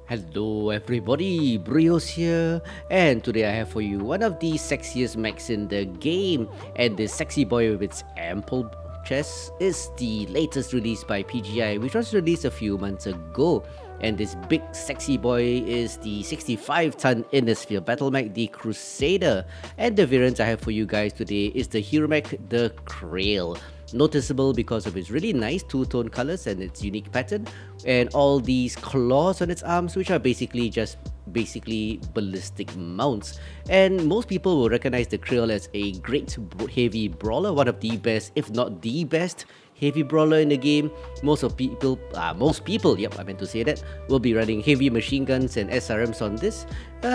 Hello everybody, BrioS here, and today I have for you one of the sexiest mechs in the game, and this sexy boy with its ample chest is the latest release by PGI, which was released a few months ago. And this big sexy boy is the 65-ton Innisphere battle mech, the Crusader. And the variant I have for you guys today is the hero mech, the Crael. Noticeable because of its really nice two-tone colors and its unique pattern, and all these claws on its arms, which are basically ballistic mounts. And most people will recognize the Crael as a great heavy brawler, one of the best, if not the best heavy brawler in the game. Most people, yep, I meant to say that, will be running heavy machine guns and SRMs on this,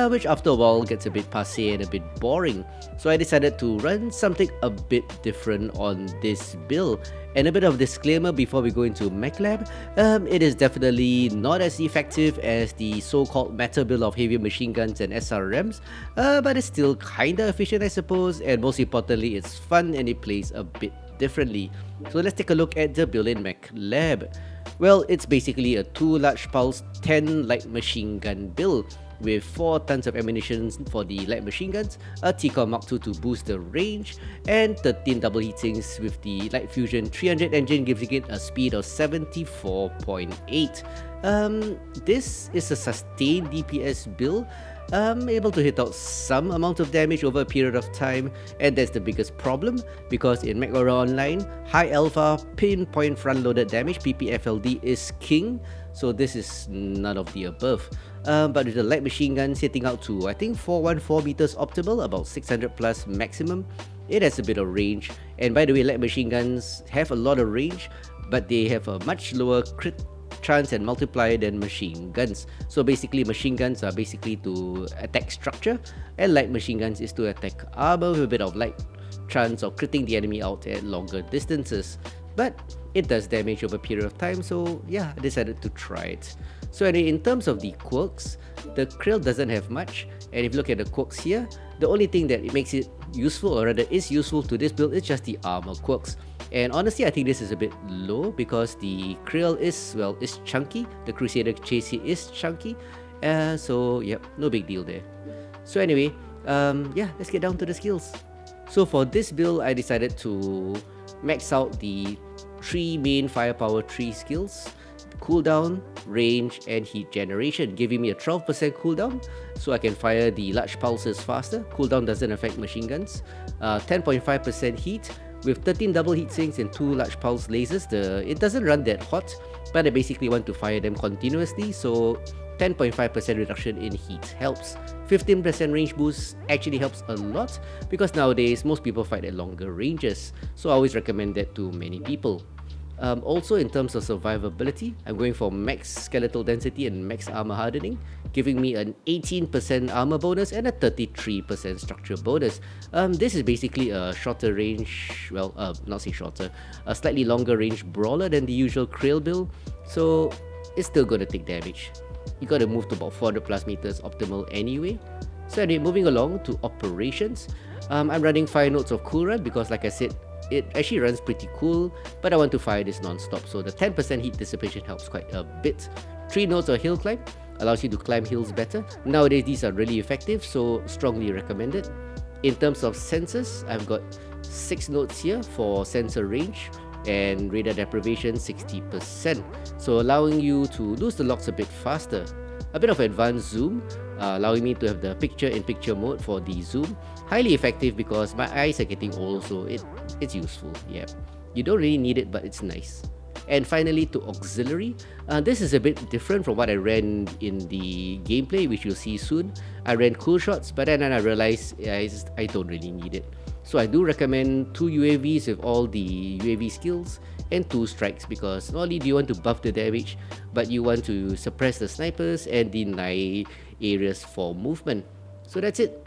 which after a while gets a bit passé and a bit boring. So I decided to run something a bit different on this build. And a bit of disclaimer before we go into MechLab, it is definitely not as effective as the so-called meta build of heavy machine guns and SRMs, but it's still kinda efficient I suppose, and most importantly it's fun and it plays a bit differently. So let's take a look at the build in MechLab. Well, it's basically a 2 large pulse 10 light machine gun build with 4 tons of ammunition for the light machine guns, a TCOM Mark II to boost the range, and 13 double heatsinks with the Light Fusion 300 engine giving it a speed of 74.8. This is a sustained DPS build, able to hit out some amount of damage over a period of time, and that's the biggest problem because in MechWO Online, high alpha pinpoint front loaded damage PPFLD is king, so this is none of the above. But with the light machine guns hitting out to I think 414 meters optimal, about 600 plus maximum, it has a bit of range. And by the way, light machine guns have a lot of range, but they have a much lower crit chance and multiplier than machine guns. So basically machine guns are basically to attack structure, and light machine guns is to attack armor with a bit of light chance of critting the enemy out at longer distances. But it does damage over a period of time, so yeah, I decided to try it. So anyway, in terms of the quirks, the Crael doesn't have much, and if you look at the quirks here, the only thing that it makes it useful, or rather is useful to this build, is just the armor quirks. And honestly, I think this is a bit low because the Crael is chunky, the Crusader chassis is chunky, so yep, no big deal there. So anyway, yeah, let's get down to the skills. So for this build, I decided to max out the 3 main firepower tree skills: cooldown, range, and heat generation, giving me a 12% cooldown, so I can fire the large pulses faster. Cooldown doesn't affect machine guns. 10.5% heat, with 13 double heat sinks and 2 large pulse lasers. It doesn't run that hot, but I basically want to fire them continuously, so 10.5% reduction in heat helps. 15% range boost actually helps a lot because nowadays most people fight at longer ranges, so I always recommend that to many people. Also in terms of survivability, I'm going for max skeletal density and max armor hardening, giving me an 18% armor bonus and a 33% structure bonus. This is basically a shorter range, not say shorter, a slightly longer range brawler than the usual Crael build, so it's still gonna take damage. You gotta move to about 400 plus meters optimal anyway. So anyway, moving along to operations, I'm running 5 nodes of cool run because like I said, it actually runs pretty cool, but I want to fire this non-stop, so the 10% heat dissipation helps quite a bit. 3 nodes of hill climb allows you to climb hills better. Nowadays these are really effective, so strongly recommended. In terms of sensors, I've got 6 nodes here for sensor range and radar deprivation 60%, so allowing you to lose the locks a bit faster. A bit of advanced zoom, allowing me to have the picture-in-picture mode for the zoom. Highly effective because my eyes are getting old, so it's useful. Yeah, you don't really need it, but it's nice. And finally, to auxiliary, this is a bit different from what I ran in the gameplay, which you'll see soon. I ran cool shots, but then I realized I don't really need it. So I do recommend 2 UAVs with all the UAV skills and 2 strikes, because not only do you want to buff the damage, but you want to suppress the snipers and deny areas for movement. So that's it.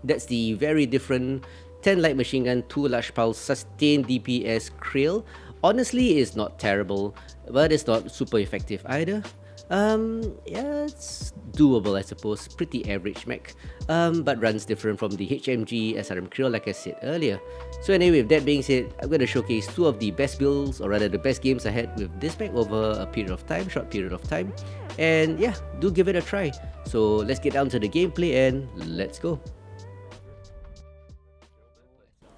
That's the very different 10 light machine gun, 2 large pulse, sustained DPS Crael. Honestly, it's not terrible, but it's not super effective either. Yeah, it's doable I suppose, pretty average mech, but runs different from the HMG SRM Crael like I said earlier. So anyway, with that being said, I'm going to showcase 2 of the best builds, or rather the best games I had with this mech over a short period of time. And yeah, do give it a try. So let's get down to the gameplay and let's go.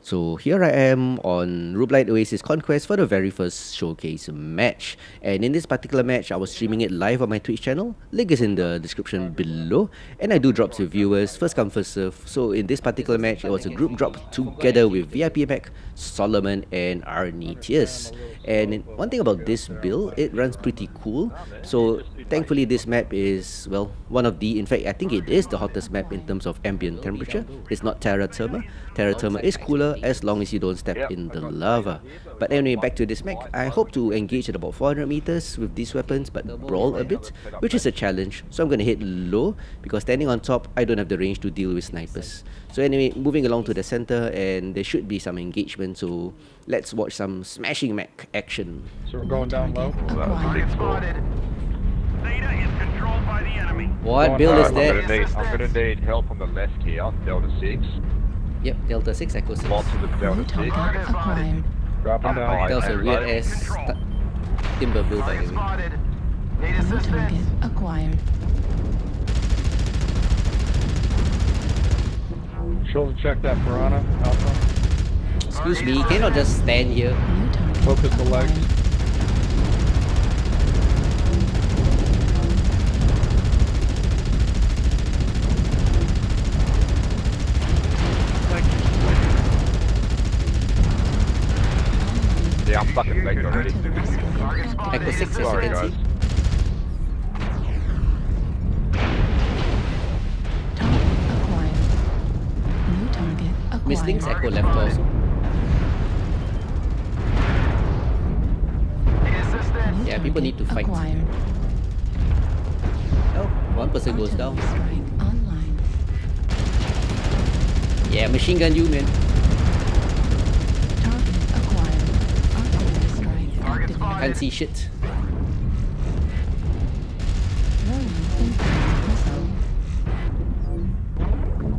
So here I am on Rubelite Oasis Conquest for the very first showcase match. And in this particular match, I was streaming it live on my Twitch channel. Link is in the description below. And I do drops with viewers, first come first serve. So in this particular match, it was a group drop together with VIP Mech, Solomon and Arnetius. And one thing about this build, it runs pretty cool. So thankfully this map is, well, one of the, in fact I think it is the hottest map in terms of ambient temperature. It's not Terra Therma. Terra Therma is cooler as long as you don't step in the lava. But anyway, back to this mech. I hope to engage at about 400 meters with these weapons but brawl a bit, which is a challenge. So I'm gonna hit low because standing on top I don't have the range to deal with snipers. So anyway, moving along to the center, and there should be some engagement, so let's watch some smashing mech action. So we're going down low. What build is that? I'm gonna need help on the left here, Delta 6. Yep, Delta 6, Echo 6. Lots of the Delta 6. Dropping down. That was a weird ass timber build by the way. New target acquired. Shoulder check that Piranha, Alpha. Excuse me, you cannot just stand here. New target Focus the legs. acquired. Yeah, I'm fucking late already. Echo 6 as you Sorry, can guys. see. Target acquired. New target acquired. Mistlings, Echo left also. New Yeah, people need to target fight. Acquired. Oh, one person goes down. Artillery strike online. Yeah, machine gun you, man. Target acquired. Artillery strike activated. Can't see shit. Throwing incoming missile.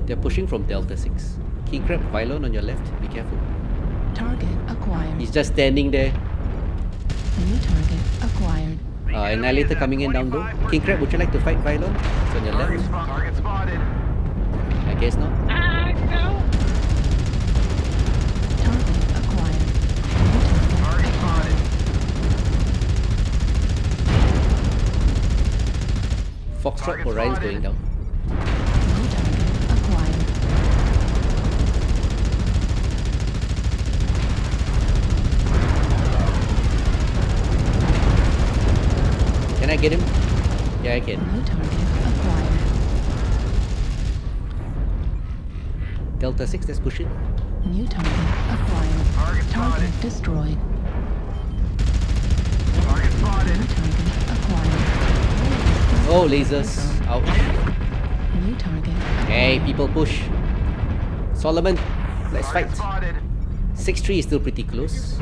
They're pushing from Delta 6. King Crab, Pylon on your left. Be careful. Target acquired. He's just standing there. New target acquired. Annihilator coming in down low. King Crab, would you like to fight Pylon? It's on your left. Target spotted. I guess not. Target acquired. New target acquired. Foxtrot Orion's going down. New target acquired. Can I get him? Yeah, I can. New target acquired. Delta 6, let's push it. New target acquired. Target destroyed. Target spotted. New target acquired. Oh, lasers. Ouch. New target Hey, people push. Solomon, let's fight. Spotted. 6-3 is still pretty close.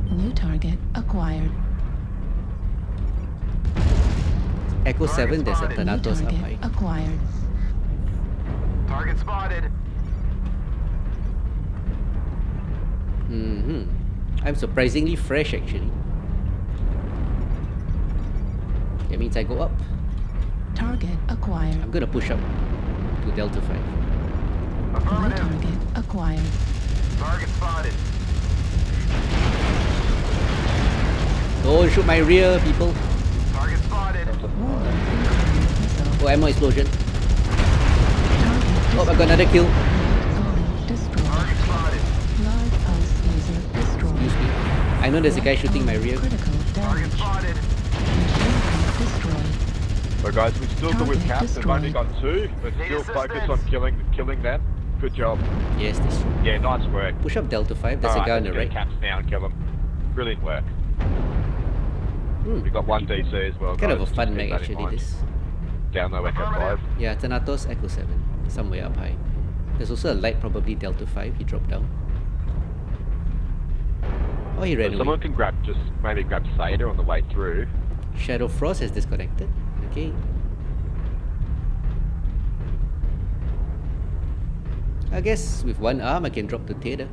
New target acquired. Echo 7, there's a New Thanatos up Target high. acquired. Target spotted. I'm surprisingly fresh actually. That means I go up. Target acquired. I'm gonna push up to Delta 5. New Affirmative. target acquired. Target spotted. Don't shoot my rear, people. Target spotted. Rolling incoming missile. Oh, ammo explosion. Target Oh, I got another kill. destroyed. Destroyed. Target spotted. Large pulse laser destroyed. Excuse me. I know there's a guy shooting my rear. Critical Target damage. spotted. Machine gun destroyed. So guys, we still good with Target caps. They've only destroyed. got 2, but Need still focus on assistance. killing them. Good job. Yes, this. Yeah, nice work. Push up Delta 5. There's a guy on the let's right. get caps now and kill them. Brilliant work. Hmm. We got 1 DC as well. Kind of guys. a fun Just mech keep that in actually, mind. this. Down low Echo 5. Yeah, Thanatos, Echo 7. Somewhere up high. There's also a light, probably Delta 5. He dropped down. Oh, he ran away. Someone can maybe grab Crusader on the way through. Shadow Frost has disconnected. Okay. I guess with one arm I can drop the Tater.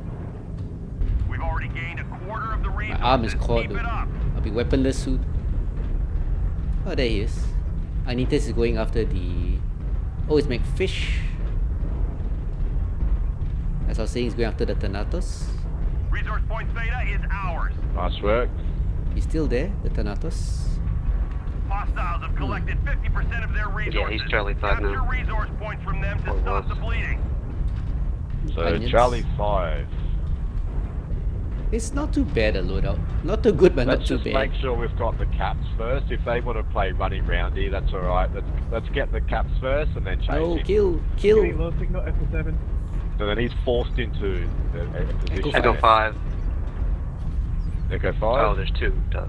We've already gained a quarter of the My arm is caught though. I'll be weaponless soon. Oh, there he is. Anitas is going after the... Oh, it's McFish. As I was saying, he's going after the Thanatos. Resource point Theta is ours. Nice work. He's still there, the Thanatos. Hostiles have collected 50% of their resources. Yeah, he's Charlie 5 now. Capture resource points from them to Or stop was. the bleeding. So Onions. Charlie 5. It's not too bad a loadout. Not too good, but Let's not too just bad. make sure we've got the caps first. If they want to play running roundy, that's alright. Let's get the caps first and then change No, it. kill. Low signal, F7. So then he's forced into a position. Echo 5. Echo 5? Oh, there's 2. Duh.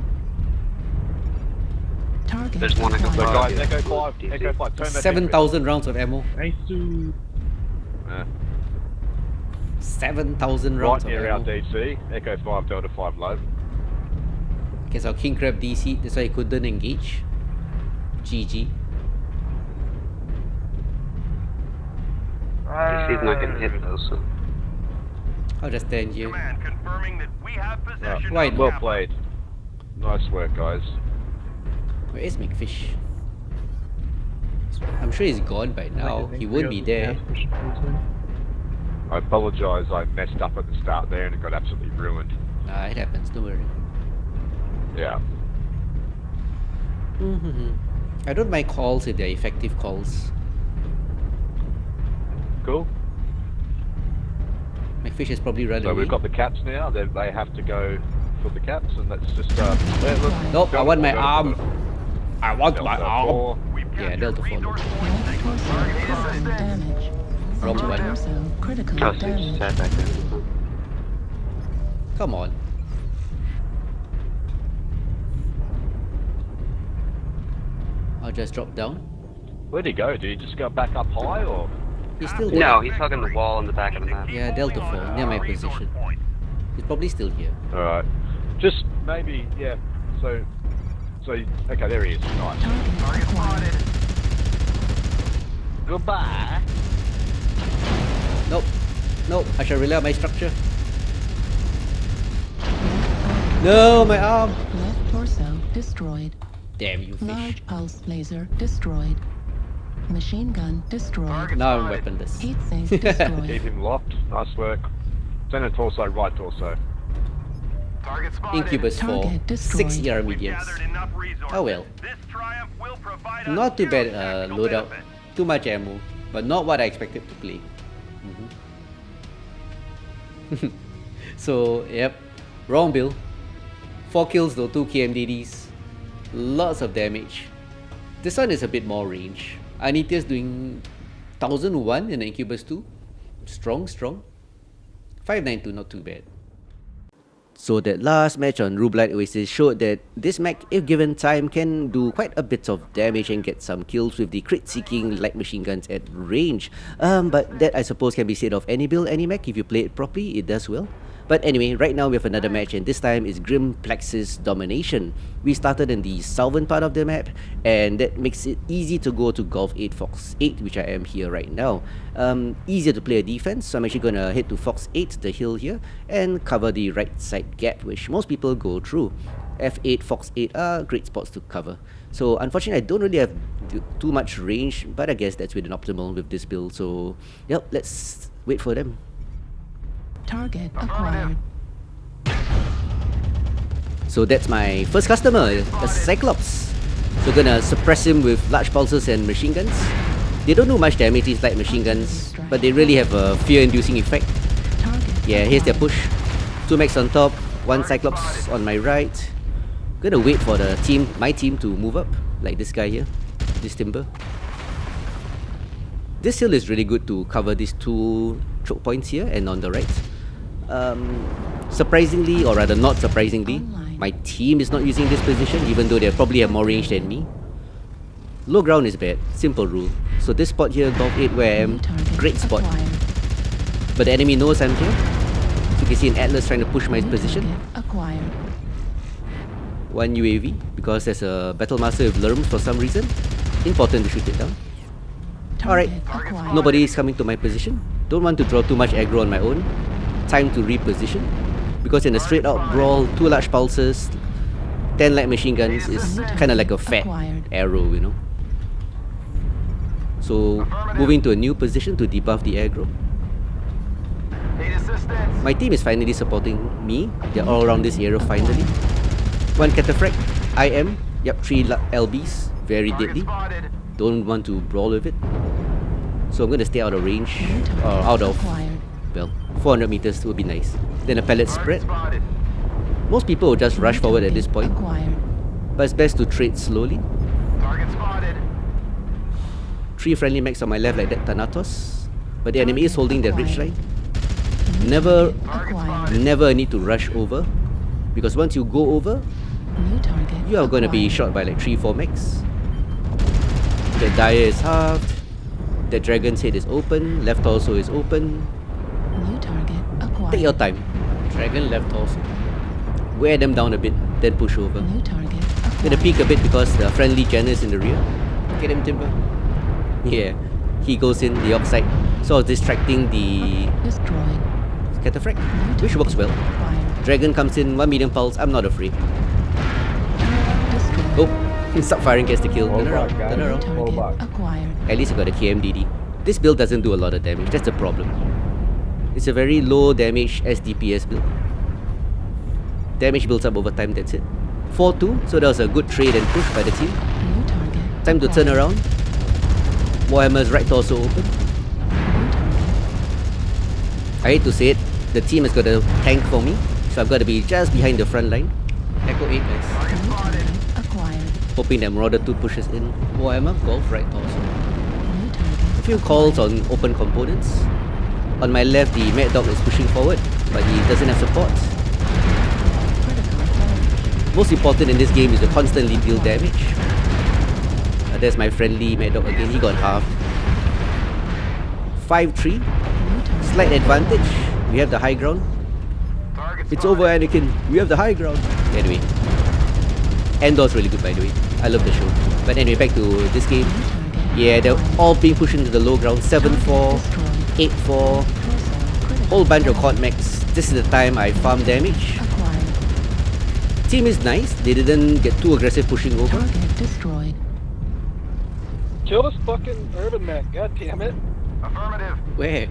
Target There's one Echo acquired. So guys, yeah. Echo 5, Echo 5, turn that 7,000 rounds of ammo. Nice to... 7,000 Right rounds of near our ammo. DC, Echo 5, Delta 5 low. Guess our King Crab DC, that's why he couldn't engage. GG. DC's not getting hit though, so. I'll just stand here. Command confirming that we have possession Right. of Well Kappa. played. Nice work, guys. Where is McFish? I'm sure he's gone by now. He won't be there. I apologise, I messed up at the start there and it got absolutely ruined. Nah, it happens, don't worry. Yeah. I don't mind calls if they're effective calls. Cool. McFish has probably run So away. we've got the caps now, they have to go for the caps and let's just Nope, I want my Delta arm. four. I want my Delta arm. 4. We've Yeah, captured Delta 4. resource points. Left torso critical damage. Wrong Center one. torso critical Oh, so you just damage. sat back there. Come on. I'll just drop down. Where'd he go? Did he just go back up high or? He's still there. No, he's hugging the wall in the back of the map. Yeah, Delta 4, near my position. He's probably still here. Alright. Just maybe, yeah. So, okay, there he is. Nice. Target acquired. Goodbye. Nope. Nope, I shall rely on my structure. No, my arm. Left torso destroyed. Damn you, fish. Large pulse laser destroyed. Machine gun destroyed. Now I'm weaponless. Heat sink Keep destroyed. him locked. Nice work. Center torso, right torso. Target spotted. Incubus 4. Target 6 destroyed. ER We've mediums. gathered enough resources. Oh well. This triumph will provide us Not too bad huge tactical loadout. benefit. Too much ammo. But not what I expected to play. So, yep. Wrong build. 4 kills though, 2 KMDDs. Lots of damage. This one is a bit more range. Anita's doing 1001 in the Incubus 2. Strong. 592, not too bad. So that last match on Rublight Oasis showed that this mech, if given time, can do quite a bit of damage and get some kills with the crit-seeking light machine guns at range. But that I suppose can be said of any build, any mech. If you play it properly, it does well. But anyway, right now we have another match and this time is Grim Plexus Domination. We started in the southern part of the map and that makes it easy to go to Golf 8 Fox 8, which I am here right now. Easier to play a defense, so I'm actually gonna head to Fox 8, the hill here, and cover the right side gap, which most people go through. F8, Fox 8 are great spots to cover. So unfortunately I don't really have too much range, but I guess that's within optimal with this build, so yep, let's wait for them. Target acquired. So that's my first customer, a Cyclops. So gonna suppress him with large pulses and machine guns. They don't do much damage, these light machine guns, but they really have a fear-inducing effect. Target Yeah, here's their acquired. push. 2 mechs on top, 1 Cyclops on my right. Gonna wait for the team, my team to move up, like this guy here, this timber. This hill is really good to cover these 2 choke points here and on the right. Surprisingly, or rather not surprisingly, my team is not using this position even though they probably have more range than me. Low ground is bad, simple rule. So this spot here, Golf 8 where I am, New target great spot. acquired. But the enemy knows I'm here. So you can see an Atlas trying to push my New position. target acquired. 1 UAV, because there's a Battle Master with Lerms for some reason. Important to shoot it down. Alright, Target acquired. nobody is coming to my position. Don't want to draw too much aggro on my own. Time to reposition. Because in a straight out brawl, 2 large pulses, 10 light machine guns is kind of like a fat arrow, you know. So moving to a new position to debuff the aggro. Need assistance. My team is finally supporting me. They're all around this area finally. One cataphracт. I am. Yep, 3 LBs. Very deadly. Spotted. Don't want to brawl with it. So I'm gonna stay out of range. Or out of, well, 400 meters would be nice. Then a pellet spread. Spotted. Most people will just rush forward at this point. Acquired. But it's best to trade slowly. Target spotted. 3 friendly mechs on my left like that Thanatos. But the enemy is holding that ridge line. Never a need to rush over. Because once you go over, New target. you are going to be acquired. shot by like 3-4 mechs. The Dire is halved. The Dragon's head is open. Left torso is open. New target acquired. Take your time. Dragon left torso. Wear them down a bit, then push over. New target Gonna acquired. peek a bit because the friendly Jen is in the rear. Get him, Timber. Yeah, he goes in the upside. So I was distracting the Destroyed. Cataphract, which works well. Acquired. Dragon comes in, 1 million pulse, I'm not afraid. Destroyed. Oh, stop firing gets the kill. Turn Hold around, back, guys. turn around. Hold back. Target acquired. At least I got a KMDD. This build doesn't do a lot of damage, that's the problem. It's a very low damage SDPS build. Damage builds up over time, that's it. 4-2, so that was a good trade and push by the team. New target. Time to turn acquired. around. Warhammer's right torso open. New target. I hate to say it, the team has got a tank for me, so I've got to be just behind the front line. Echo 8 guys. New target acquired. Hoping that Marauder 2 pushes in. Warhammer, Golf right torso. New target. A few calls on open components. On my left, the Mad Dog is pushing forward, but he doesn't have support. Critical failure. Most important in this game is to constantly deal damage. There's my friendly Mad Dog again, he got halved. 5-3, New target. slight advantage. We have the high ground. Target It's spotted. over, Anakin. We have the high ground. Anyway, Endor's really good, by the way. I love the show. But anyway, back to this game. New target. Yeah, they're all being pushed into the low ground. 7-4, Destroyed. 8-4, Torso critical whole bunch of failure. quad mechs. This is the time I farm damage. Acquired. Team is nice. They didn't get too aggressive pushing over. Target destroyed. Kill this fucking urban mech, god damn it. Affirmative. Where?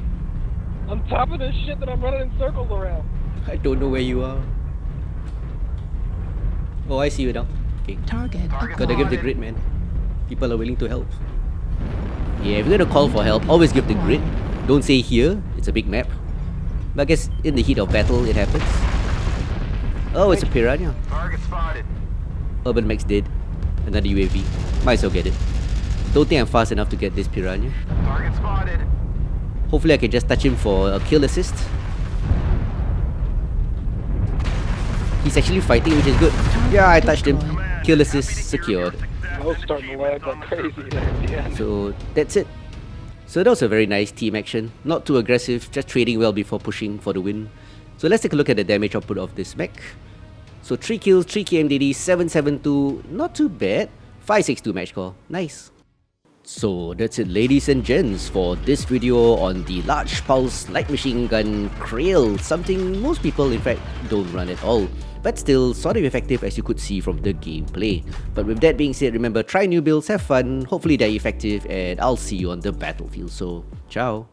On top of this shit that I'm running in circles around. I don't know where you are. Oh, I see you now. Okay. Target acquired. Gotta give the grid, man. People are willing to help. Yeah, if you're gonna call for help, always give the grid. Don't say here, it's a big map. But I guess in the heat of battle, it happens. Oh, it's a piranha. Target spotted. Urban Max dead. Another UAV. Might as well get it. Don't think I'm fast enough to get this piranha. Target spotted. Hopefully I can just touch him for a kill assist. He's actually fighting, which is good. Yeah, I touched him. Kill assist secured. I was starting to lag like crazy there at the end. So that's it. So that was a very nice team action. Not too aggressive, just trading well before pushing for the win. So let's take a look at the damage output of this mech. So 3 kills, 3 KMDD, 772, not too bad. 562 match call, nice. So that's it, ladies and gents, for this video on the large pulse light machine gun Crael, something most people in fact don't run at all, but still sort of effective as you could see from the gameplay. But with that being said, remember, try new builds, have fun, hopefully they're effective, and I'll see you on the battlefield. So ciao.